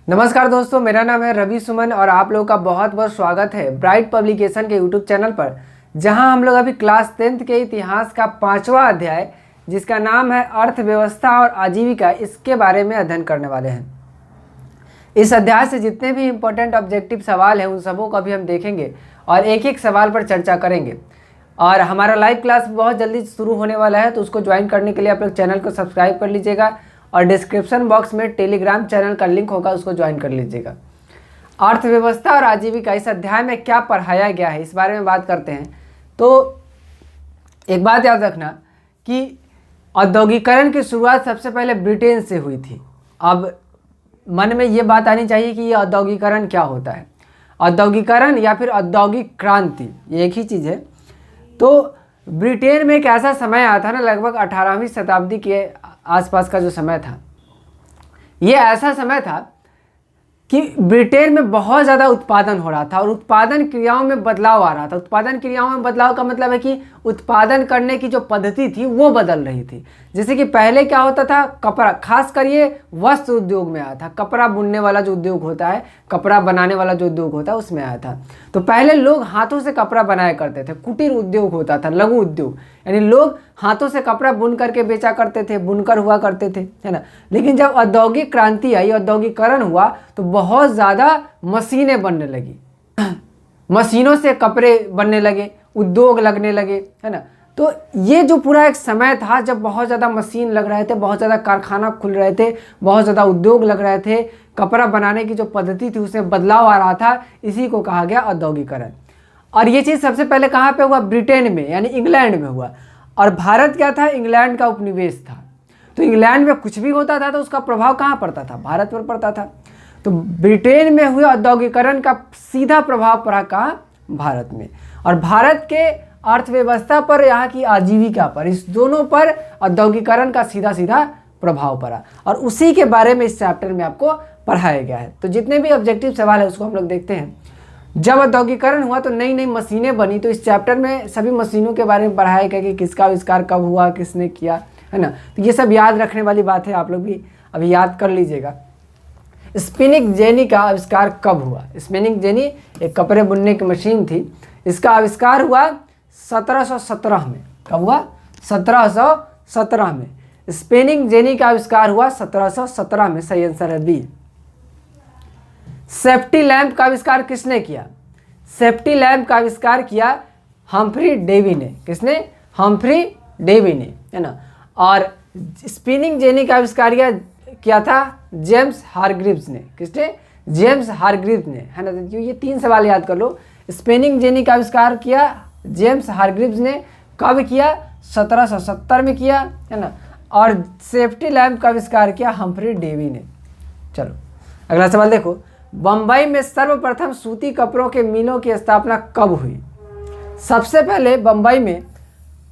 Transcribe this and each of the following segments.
नमस्कार दोस्तों, मेरा नाम है रवि सुमन और आप लोगों का बहुत बहुत स्वागत है ब्राइट पब्लिकेशन के यूट्यूब चैनल पर, जहां हम लोग अभी क्लास 10th के इतिहास का 5वां अध्याय जिसका नाम है अर्थव्यवस्था और आजीविका, इसके बारे में अध्ययन करने वाले हैं। इस अध्याय से जितने भी इम्पोर्टेंट ऑब्जेक्टिव सवाल हैं उन सबों को भी हम देखेंगे और एक एक सवाल पर चर्चा करेंगे। और हमारा लाइव क्लास बहुत जल्दी शुरू होने वाला है, तो उसको ज्वाइन करने के लिए आप लोग चैनल को सब्सक्राइब कर लीजिएगा और डिस्क्रिप्शन बॉक्स में टेलीग्राम चैनल का लिंक होगा, उसको ज्वाइन कर लीजिएगा। अर्थव्यवस्था और आजीविका, इस अध्याय में क्या पढ़ाया गया है इस बारे में बात करते हैं। तो एक बात याद रखना कि औद्योगिकरण की शुरुआत सबसे पहले ब्रिटेन से हुई थी। अब मन में ये बात आनी चाहिए कि ये औद्योगिकरण क्या होता है। औद्योगिकरण या फिर औद्योगिक क्रांति ये एक ही चीज़ है। तो ब्रिटेन में एक ऐसा समय आया था ना, लगभग 18वीं शताब्दी के आसपास का जो समय था, ये ऐसा समय था कि ब्रिटेन में बहुत ज़्यादा उत्पादन हो रहा था और उत्पादन क्रियाओं में बदलाव आ रहा था। उत्पादन क्रियाओं में बदलाव का मतलब है कि उत्पादन करने की जो पद्धति थी वो बदल रही थी। जैसे कि पहले क्या होता था, कपड़ा, खासकर ये वस्त्र उद्योग में आया था। कपड़ा बुनने वाला जो उद्योग होता है, कपड़ा बनाने वाला जो उद्योग होता है, उसमें आया था। तो पहले लोग हाथों से कपड़ा बनाया करते थे, कुटीर उद्योग होता था, लघु उद्योग, यानी लोग हाथों से कपड़ा बुन करके बेचा करते थे, बुनकर हुआ करते थे, है ना। लेकिन जब औद्योगिक क्रांति आई, औद्योगिकरण हुआ, तो बहुत ज़्यादा मशीनें बनने लगी। मशीनों से कपड़े बनने लगे, उद्योग लगने लगे, है ना। तो ये जो पूरा एक समय था जब बहुत ज़्यादा मशीन लग रहे थे, बहुत ज़्यादा कारखाना खुल रहे थे, बहुत ज़्यादा उद्योग लग रहे थे, कपड़ा बनाने की जो पद्धति थी उसमें बदलाव आ रहा था, इसी को कहा गया औद्योगिकरण। और ये चीज़ सबसे पहले कहाँ पे हुआ? ब्रिटेन में, यानी इंग्लैंड में हुआ। और भारत क्या था? इंग्लैंड का उपनिवेश था। तो इंग्लैंड में कुछ भी होता था तो उसका प्रभाव कहाँ पड़ता था? भारत पर पड़ता था। तो ब्रिटेन में हुए औद्योगिकरण का सीधा प्रभाव पड़ा कहाँ? भारत में। और भारत के अर्थव्यवस्था पर, यहाँ की आजीविका पर, इस दोनों पर औद्योगिकरण का सीधा सीधा प्रभाव पड़ा। और उसी के बारे में इस चैप्टर में आपको पढ़ाया गया है। तो जितने भी ऑब्जेक्टिव सवाल है उसको हम लोग देखते हैं। जब औद्योगिकरण हुआ तो नई नई मशीनें बनी, तो इस चैप्टर में सभी मशीनों के बारे में पढ़ाया गया कि किसका आविष्कार कब हुआ, किसने किया, है ना। तो ये सब याद रखने वाली बात है, आप लोग भी अभी याद कर लीजिएगा। स्पिनिंग जेनी का आविष्कार कब हुआ? स्पिनिंग जेनी एक कपड़े बुनने की मशीन थी। इसका आविष्कार हुआ 1717 में। कब हुआ? 1717 में। स्पिनिंग जेनी का आविष्कार हुआ 1717 में। सही आंसर है बी। सेफ्टी लैंप का आविष्कार किसने किया? सेफ्टी लैंप का आविष्कार किया हम्फ्री डेवी ने। किसने? हम्फ्री डेवी ने, है ना। और स्पिनिंग जेनी का आविष्कार किया था जेम्स हारग्रीव्स ने। किसने? जेम्स हारग्रीव्स ने, है ना। तो ये 3 सवाल याद कर लो। स्पिनिंग जेनी का आविष्कार किया जेम्स हारग्रीव्स ने। कब किया? 1770 में किया, है ना। और सेफ्टी लैंप का आविष्कार किया हम्फ्री डेवी ने। चलो अगला सवाल देखो। बम्बई में सर्वप्रथम सूती कपड़ों के मिलों की स्थापना कब हुई? सबसे पहले बम्बई में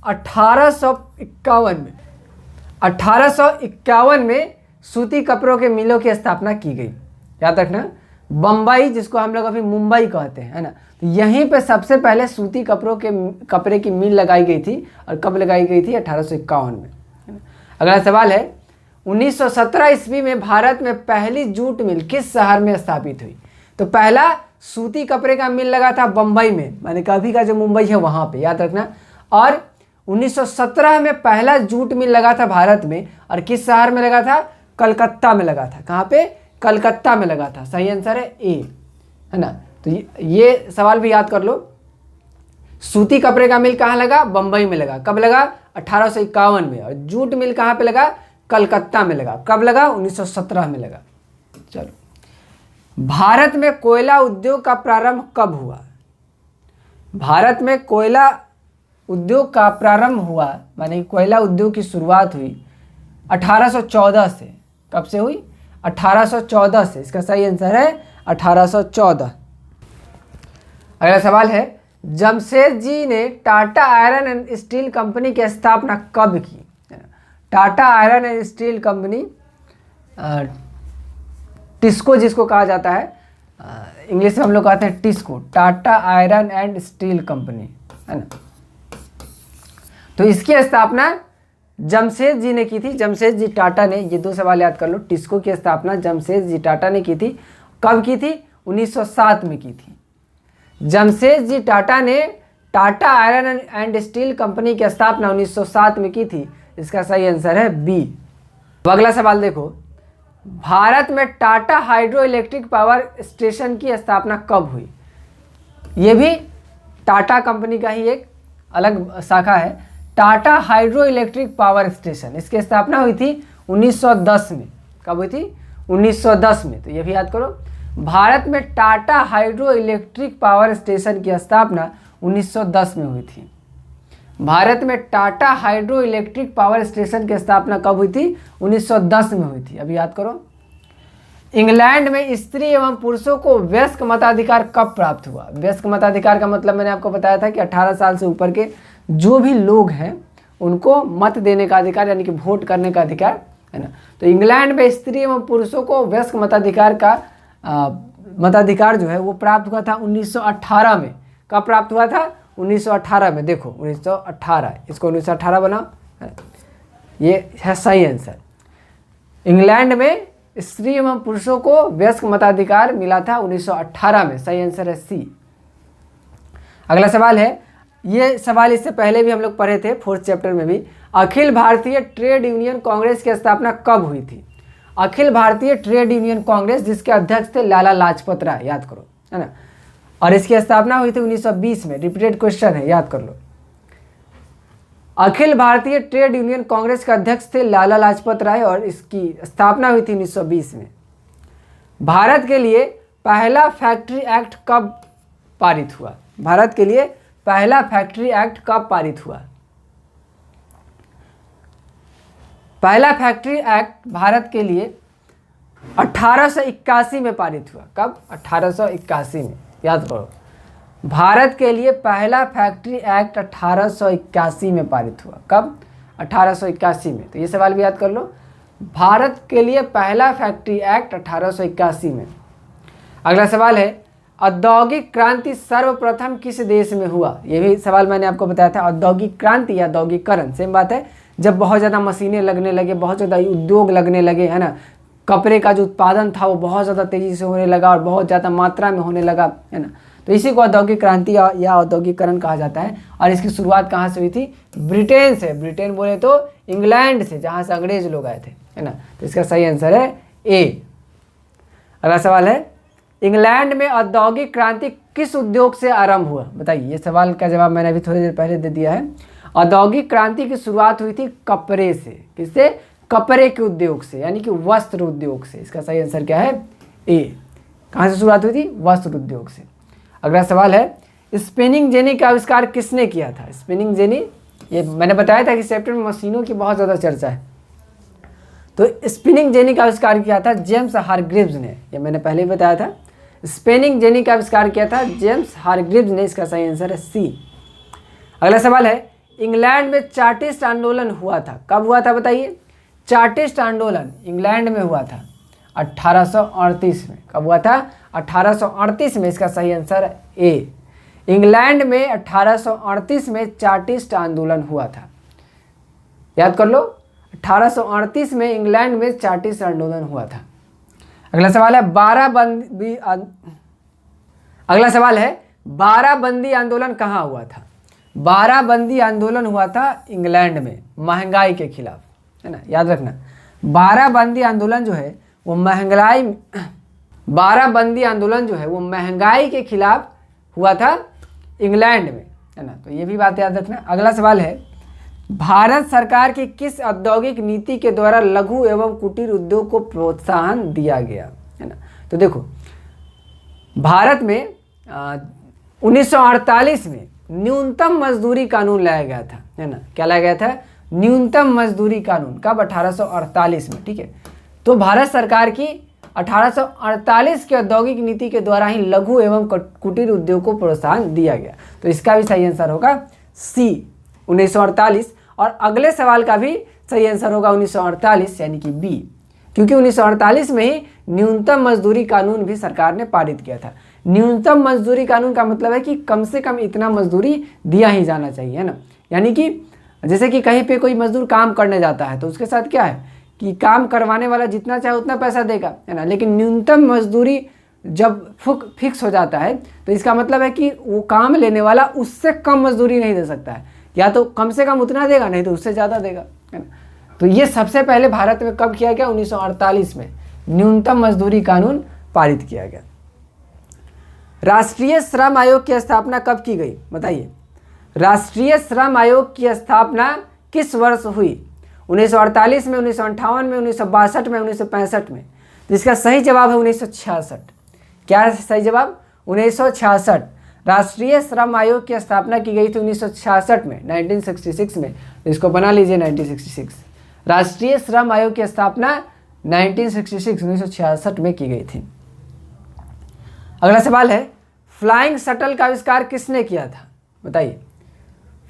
1851 में सूती कपड़ों के मिलों की स्थापना की गई। याद रखना, बम्बई जिसको हम लोग अभी मुंबई कहते हैं, है ना। तो यहीं पे सबसे पहले सूती कपड़े की मिल लगाई गई थी। और कब लगाई गई थी? 1851 में। अगला सवाल है, 1917 ईस्वी में भारत में पहली जूट मिल किस शहर में स्थापित हुई? तो पहला सूती कपड़े का मिल लगा था बम्बई में, माने अभी का जो मुंबई है वहाँ पे, याद रखना। और 1917 में पहला जूट मिल लगा था भारत में। और किस शहर में लगा था? कलकत्ता में लगा था। कहाँ पे? कलकत्ता में लगा था। सही आंसर है ए, है ना। तो ये सवाल भी याद कर लो। सूती कपड़े का मिल कहाँ लगा? बम्बई में लगा। कब लगा? 1851 में। और जूट मिल कहाँ पे लगा? कलकत्ता में लगा। कब लगा? 1917 में लगा। चलो, भारत में कोयला उद्योग का प्रारंभ कब हुआ? भारत में कोयला उद्योग का प्रारंभ हुआ, माने कोयला उद्योग की शुरुआत हुई 1814 से। कब से हुई? 1814 से। इसका सही आंसर है 1814। अगला सवाल है, जमशेदजी ने Tata iron and steel company की स्थापना कब की? Tata iron and steel company, TISCO जिसको कहा जाता है, इंग्लिश में हम लोग कहते हैं TISCO, Tata iron and steel company, है ना। तो इसकी स्थापना जमशेद जी ने की थी, जमशेद जी टाटा ने, ये 2 सवाल याद कर लो। टिस्को की स्थापना जमशेद जी टाटा ने की थी। कब की थी? 1907 में की थी। जमशेद जी टाटा ने Tata iron and steel company की स्थापना 1907 में की थी। इसका सही आंसर है बी। अगला सवाल देखो, भारत में Tata hydro electric power station की स्थापना कब हुई? ये भी टाटा कंपनी का ही एक अलग शाखा है, Tata hydro electric power station. इसकी स्थापना हुई थी 1910 में। कब हुई थी? 1910 में। तो ये भी याद करो, भारत में Tata hydro electric power station की स्थापना 1910 में हुई थी। भारत में Tata hydro electric power station की स्थापना कब हुई थी? 1910 में हुई थी। अभी याद करो, इंग्लैंड में स्त्री एवं पुरुषों को वयस्क मताधिकार कब प्राप्त हुआ? वयस्क मताधिकार का मतलब मैंने आपको बताया था कि 18 साल से ऊपर के जो भी लोग हैं उनको मत देने का अधिकार, यानी कि वोट करने का अधिकार है ना। तो इंग्लैंड में स्त्री एवं पुरुषों को वयस्क मताधिकार का मताधिकार जो है वो प्राप्त हुआ था 1918 में। कब प्राप्त हुआ था? 1918 में। देखो 1918, इसको 1918 बनाओ, ये है सही आंसर। इंग्लैंड में स्त्री एवं पुरुषों को वयस्क मताधिकार मिला था 1918 में। सही आंसर है सी। अगला सवाल है, ये सवाल इससे पहले भी हम लोग पढ़े थे 4th चैप्टर में भी। अखिल भारतीय ट्रेड यूनियन कांग्रेस की स्थापना कब हुई थी? अखिल भारतीय ट्रेड यूनियन कांग्रेस, जिसके अध्यक्ष थे लाला लाजपत राय, याद करो, है ना। और इसकी स्थापना हुई थी 1920 में। रिपीटेड क्वेश्चन है, याद कर लो। अखिल भारतीय ट्रेड यूनियन कांग्रेस के अध्यक्ष थे लाला लाजपत राय और इसकी स्थापना हुई थी 1920 में। भारत के लिए पहला फैक्ट्री एक्ट कब पारित हुआ? भारत के लिए पहला फैक्ट्री एक्ट कब पारित हुआ? पहला फैक्ट्री एक्ट भारत के लिए 1881 में पारित हुआ। कब? 1881 में, याद करो। भारत के लिए पहला फैक्ट्री एक्ट 1881 में पारित हुआ। कब? 1881 में। तो ये सवाल भी याद कर लो, भारत के लिए पहला फैक्ट्री एक्ट 1881 में। अगला सवाल है, औद्योगिक क्रांति सर्वप्रथम किस देश में हुआ? ये भी सवाल मैंने आपको बताया था। औद्योगिक क्रांति या औद्योगिकरण सेम बात है। जब बहुत ज़्यादा मशीनें लगने लगे, बहुत ज़्यादा उद्योग लगने लगे, है ना, कपड़े का जो उत्पादन था वो बहुत ज़्यादा तेज़ी से होने लगा और बहुत ज़्यादा मात्रा में होने लगा, है ना। तो इसी को औद्योगिक क्रांति या औद्योगिकरण कहा जाता है। और इसकी शुरुआत कहाँ से हुई थी? ब्रिटेन से। ब्रिटेन बोले तो इंग्लैंड से, जहाँ से अंग्रेज लोग आए थे, है ना। तो इसका सही आंसर है ए। अगला सवाल है, इंग्लैंड में औद्योगिक क्रांति किस उद्योग से आरंभ हुआ? बताइए। ये सवाल का जवाब मैंने अभी थोड़ी देर पहले दे दिया है। औद्योगिक क्रांति की शुरुआत हुई थी कपड़े से। किससे? कपड़े के उद्योग से, यानी कि वस्त्र उद्योग से। इसका सही आंसर क्या है? ए। कहाँ से शुरुआत हुई थी? वस्त्र उद्योग से। अगला सवाल है, स्पिनिंग जेनी का आविष्कार किसने किया था? स्पिनिंग जेनी, ये मैंने बताया था कि चैप्टर में मशीनों की बहुत ज़्यादा चर्चा है। तो स्पिनिंग जेनी का आविष्कार किया था जेम्स हारग्रीव्स ने। ये मैंने पहले ही बताया था। स्पिनिंग जेनी का आविष्कार किया था जेम्स हारग्रीव्स ने। इसका सही आंसर है सी। अगला सवाल है, इंग्लैंड में चार्टिस्ट आंदोलन हुआ था। कब हुआ था बताइए? चार्टिस्ट आंदोलन इंग्लैंड में हुआ था 1838 में। कब हुआ था? 1838 में। इसका सही आंसर है ए। इंग्लैंड में 1838 में चार्टिस्ट आंदोलन हुआ था। याद कर लो, 1838 में इंग्लैंड में चार्टिस्ट आंदोलन हुआ था। अगला सवाल है, बाराबंदी आंदोलन कहाँ हुआ था? बाराबंदी आंदोलन हुआ था इंग्लैंड में, महंगाई के खिलाफ, है ना, याद रखना। बाराबंदी आंदोलन जो है वो महंगाई के खिलाफ हुआ था इंग्लैंड में, है ना। तो ये भी बात याद रखना। अगला सवाल है, भारत सरकार की किस औद्योगिक नीति के द्वारा लघु एवं कुटीर उद्योग को प्रोत्साहन दिया गया, है ना। तो देखो, भारत में 1948 में न्यूनतम मजदूरी कानून लाया गया था, है ना। क्या लाया गया था? न्यूनतम मजदूरी कानून। कब? 1848 में, ठीक है। तो भारत सरकार की 1848 के औद्योगिक नीति के द्वारा ही लघु एवं कुटीर उद्योग को प्रोत्साहन दिया गया। तो इसका भी सही आंसर होगा सी, 1948। और अगले सवाल का भी सही आंसर होगा 1948, यानी कि बी, क्योंकि 1948 में ही न्यूनतम मजदूरी कानून भी सरकार ने पारित किया था। न्यूनतम मजदूरी कानून का मतलब है कि कम से कम इतना मजदूरी दिया ही जाना चाहिए, है ना। यानी कि जैसे कि कहीं पे कोई मजदूर काम करने जाता है तो उसके साथ क्या है कि काम करवाने वाला जितना चाहे उतना पैसा देगा, है ना, लेकिन न्यूनतम मजदूरी जब फिक्स हो जाता है तो इसका मतलब है कि वो काम लेने वाला उससे कम मजदूरी नहीं दे सकता है, या तो कम से कम उतना देगा नहीं तो उससे ज़्यादा देगा, है ना। तो ये सबसे पहले भारत में कब किया गया? 1948 में न्यूनतम मजदूरी कानून पारित किया गया। राष्ट्रीय श्रम आयोग की स्थापना कब की गई? बताइए। राष्ट्रीय श्रम आयोग की स्थापना किस वर्ष हुई? 1948 में, 1958 में, 1962 में, 1965 में? तो इसका सही जवाब है 1966। क्या है सही जवाब? 1966। राष्ट्रीय श्रम आयोग की स्थापना की गई थी 1966 में, 1966 में। तो इसको बना लीजिए 1966। राष्ट्रीय श्रम आयोग की स्थापना 1966 में की गई थी। अगला सवाल है, फ्लाइंग शटल का आविष्कार किसने किया था? बताइए।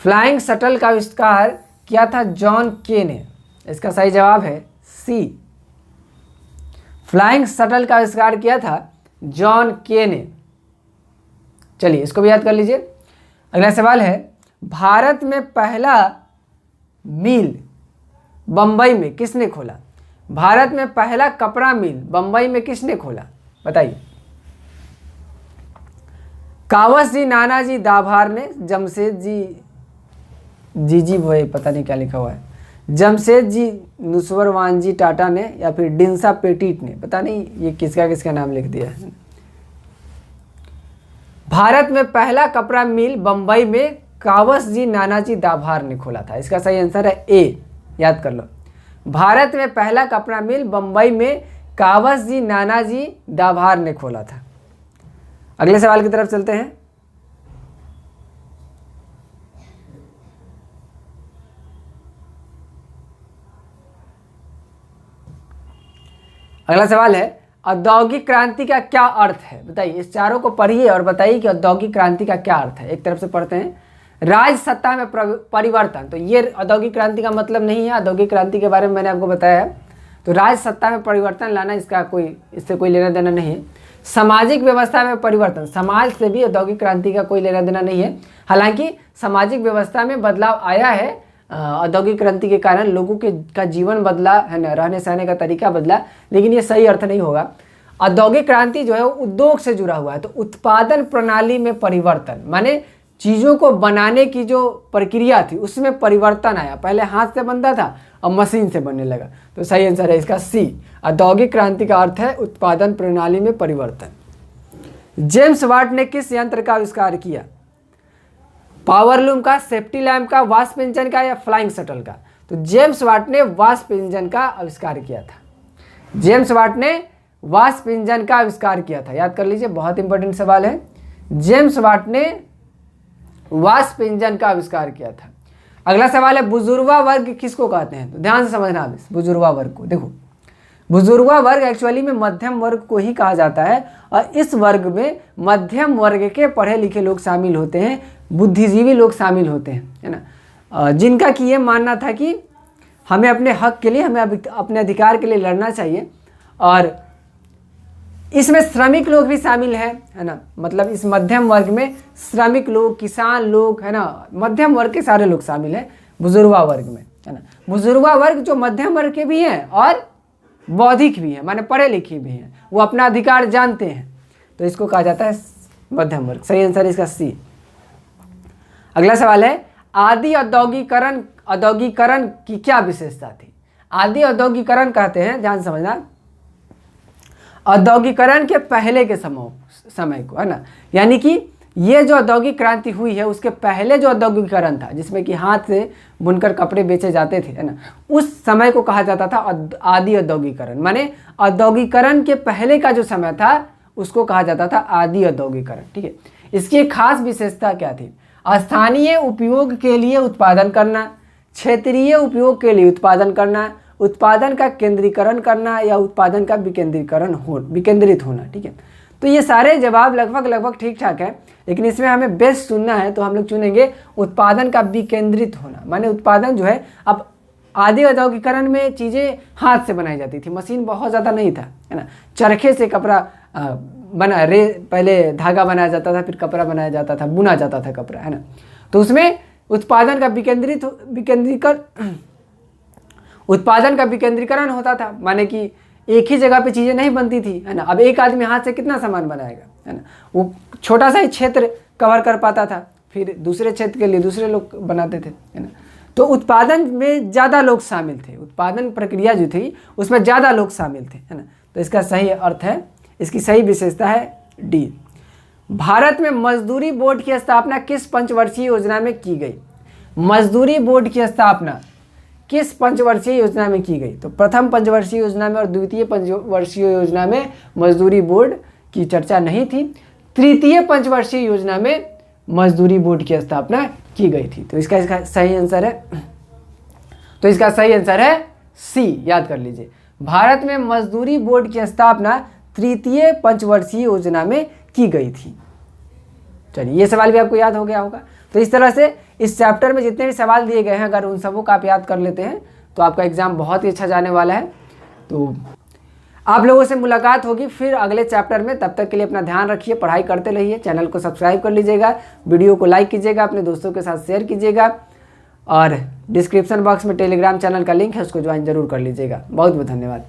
फ्लाइंग शटल का आविष्कार किया था जॉन के ने। इसका सही जवाब है सी। फ्लाइंग शटल का आविष्कार किया था जॉन के ने। चलिए इसको भी याद कर लीजिए। अगला सवाल है, भारत में पहला मिल बंबई में किसने खोला? भारत में पहला कपड़ा मिल बंबई में किसने खोला? बताइए। कावस जी, नानाजी दाभार ने, जमशेद जी वो पता नहीं क्या लिखा हुआ है, जमशेद जी नुसरवान जी टाटा ने, या फिर डिंसा पेटिट ने, पता नहीं ये किसका नाम लिख दिया है। भारत में पहला कपड़ा मिल बंबई में कावस जी नानाजी दाभार ने खोला था। इसका सही आंसर है ए, याद कर लो। भारत में पहला कपड़ा मिल बंबई में कावस जी नानाजी दाभार ने खोला था। अगले सवाल की तरफ चलते हैं। अगला सवाल है, औद्योगिक क्रांति का क्या अर्थ है? बताइए। इस चारों को पढ़िए और बताइए कि औद्योगिक क्रांति का क्या अर्थ है। एक तरफ से पढ़ते हैं, राज सत्ता में परिवर्तन। तो ये औद्योगिक क्रांति का मतलब नहीं है। औद्योगिक क्रांति के बारे में मैंने आपको बताया है। तो राज सत्ता में परिवर्तन लाना, इससे कोई लेना देना नहीं है। सामाजिक व्यवस्था में परिवर्तन, समाज से भी औद्योगिक क्रांति का कोई लेना देना नहीं है। हालांकि सामाजिक व्यवस्था में बदलाव आया है औद्योगिक क्रांति के कारण, लोगों का जीवन बदला है ना, रहने सहने का तरीका बदला, लेकिन ये सही अर्थ नहीं होगा। औद्योगिक क्रांति जो है वो उद्योग से जुड़ा हुआ है। तो उत्पादन प्रणाली में परिवर्तन माने चीज़ों को बनाने की जो प्रक्रिया थी उसमें परिवर्तन आया। पहले हाथ से बनता था और मशीन से बनने लगा। तो सही आंसर है इसका सी। औद्योगिक क्रांति का अर्थ है उत्पादन प्रणाली में परिवर्तन। जेम्स वाट ने किस यंत्र का आविष्कार किया? पावरलूम का, सेफ्टी लैम्प का, वाष्प इंजन का, या फ्लाइंग शटल का? तो जेम्स वाट ने वाष्प इंजन का आविष्कार किया था। जेम्स वाट ने वाष्प इंजन का आविष्कार किया था, याद कर लीजिए, बहुत इंपॉर्टेंट सवाल है। जेम्स वाट ने वाष्प इंजन का आविष्कार किया था। अगला सवाल है, बुजुर्गा वर्ग किसको कहते हैं? तो ध्यान से समझना आप इस बुजुर्गा वर्ग को। देखो, बुजुर्गा वर्ग एक्चुअली में मध्यम वर्ग को ही कहा जाता है, और इस वर्ग में मध्यम वर्ग के पढ़े लिखे लोग शामिल होते हैं, बुद्धिजीवी लोग शामिल होते हैं, है ना, जिनका कि ये मानना था कि हमें अपने हक के लिए, हमें अपने अधिकार के लिए लड़ना चाहिए। और इसमें श्रमिक लोग भी शामिल हैं, है ना, मतलब इस मध्यम वर्ग में श्रमिक लोग, किसान लोग, है ना, मध्यम वर्ग के सारे लोग शामिल हैं बुजुर्गा वर्ग में, है ना। बुजुर्गा वर्ग जो मध्यम वर्ग के भी हैं और बौद्धिक भी हैं, माने पढ़े लिखे भी हैं, वो अपना अधिकार जानते हैं, तो इसको कहा जाता है मध्यम वर्ग। सही आंसर इसका सी। अगला सवाल है, आदि औद्योगिकरण की क्या विशेषता थी? आदि औद्योगिकरण कहते हैं, ध्यान समझना, औद्योगिकरण के पहले के समय को, है ना, यानी कि ये जो औद्योगिक क्रांति हुई है उसके पहले जो औद्योगिकरण था, जिसमें कि हाथ से बुनकर कपड़े बेचे जाते थे, है ना, उस समय को कहा जाता था आदि औद्योगिकरण। माने औद्योगिकरण के पहले का जो समय था उसको कहा जाता था आदि औद्योगिकरण। ठीक है, इसकी एक खास विशेषता क्या थी? स्थानीय उपयोग के लिए उत्पादन करना, क्षेत्रीय उपयोग के लिए उत्पादन करना, उत्पादन का केंद्रीकरण करना, या उत्पादन का विकेंद्रित होना। ठीक है, तो ये सारे जवाब लगभग ठीक ठाक है, लेकिन इसमें हमें बेस्ट चुनना है, तो हम लोग चुनेंगे उत्पादन का विकेंद्रित होना। माने उत्पादन जो है, अब आदि औद्योगिकरण में चीज़ें हाथ से बनाई जाती थी, मशीन बहुत ज़्यादा नहीं था, है ना, चरखे से कपड़ा पहले धागा बनाया जाता था, फिर कपड़ा बनाया जाता था, बुना जाता था कपड़ा, है ना। तो उसमें उत्पादन का विकेंद्रीकरण होता था, माने कि एक ही जगह पे चीज़ें नहीं बनती थी, है ना। अब एक आदमी हाथ से कितना सामान बनाएगा, है ना। वो छोटा सा ही क्षेत्र कवर कर पाता था, फिर दूसरे क्षेत्र के लिए दूसरे लोग बनाते थे, है ना। तो उत्पादन में ज़्यादा लोग शामिल थे, उत्पादन प्रक्रिया जो थी उसमें ज़्यादा लोग शामिल थे, है ना। तो इसका सही अर्थ है, इसकी सही विशेषता है डी। भारत में मजदूरी बोर्ड की स्थापना किस पंचवर्षीय योजना में की गई? मजदूरी बोर्ड की स्थापना किस पंचवर्षीय योजना में की गई? तो प्रथम पंचवर्षीय योजना में और द्वितीय पंचवर्षीय योजना में मजदूरी बोर्ड की चर्चा नहीं थी। तृतीय पंचवर्षीय योजना में मजदूरी बोर्ड की स्थापना की गई थी। तो इसका सही आंसर है सी, याद कर लीजिए। भारत में मजदूरी बोर्ड की स्थापना तृतीय पंचवर्षीय योजना में की गई थी। चलिए, ये सवाल भी आपको याद हो गया होगा। तो इस तरह से इस चैप्टर में जितने भी सवाल दिए गए हैं, अगर उन सबों का आप याद कर लेते हैं तो आपका एग्जाम बहुत ही अच्छा जाने वाला है। तो आप लोगों से मुलाकात होगी फिर अगले चैप्टर में। तब तक के लिए अपना ध्यान रखिए, पढ़ाई करते रहिए, चैनल को सब्सक्राइब कर लीजिएगा, वीडियो को लाइक कीजिएगा, अपने दोस्तों के साथ शेयर कीजिएगा, और डिस्क्रिप्शन बॉक्स में टेलीग्राम चैनल का लिंक है, उसको ज्वाइन जरूर कर लीजिएगा। बहुत बहुत धन्यवाद।